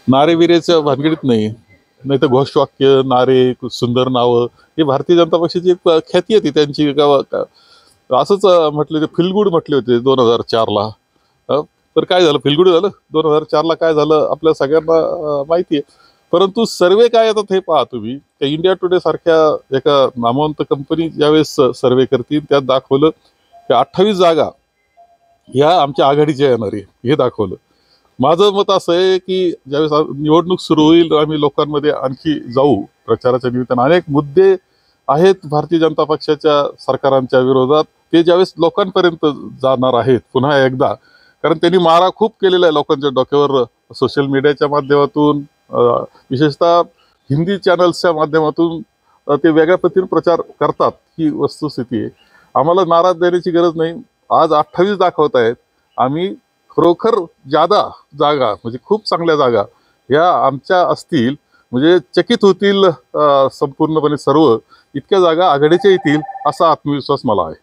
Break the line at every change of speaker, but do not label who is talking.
नारेविरेच्या भानगडीत नाही, नाही तर घोषवाक्य, नारे, सुंदर नावं ही भारतीय जनता पक्षाची एक ख्याती आहे ती त्यांची. असंच म्हटले ते फील गुड म्हटले होते 2004ला. तर काय झालं? फील गुड झालं 2004ला. काय झालं आपल्या सगळ्यांना माहिती आहे. परंतु सर्वे काय येतात हे पहा तुम्ही. इंडिया टुडे सारख्या एका नामवंत कंपनी ज्यावेळेस सर्वे करतील त्यात दाखवलं की 28 जागा ह्या आमच्या आघाडीच्या येणार आहे, हे दाखवलं. माझं मत असं आहे की ज्यावेळेस निवडणूक सुरू होईल आम्ही लोकांमध्ये आणखी जाऊ प्रचाराच्या निमित्तानं. अनेक मुद्दे आहेत भारतीय जनता पक्षाच्या सरकारांच्या विरोधात, ते ज्यावेळेस लोकांपर्यंत जाणार आहेत पुन्हा एकदा, कारण त्यांनी मारा खूप केलेला आहे लोकांच्या डोक्यावर सोशल मीडियाच्या माध्यमातून, विशेषतः हिंदी चॅनल्सच्या माध्यमातून ते वेगळ्या पद्धतीने प्रचार करतात. ही वस्तुस्थिती आहे. आम्हाला नाराज देण्याची गरज नाही. आज 28 दाखवत आहेत. आम्ही खरोखर जादा जागा म्हणजे खूप चांगल्या जागा ह्या आमच्या असतील म्हणजे चकित होतील संपूर्णपणे सर्व. इतक्या जागा आघाडीच्या येतील असा आत्मविश्वास मला आहे.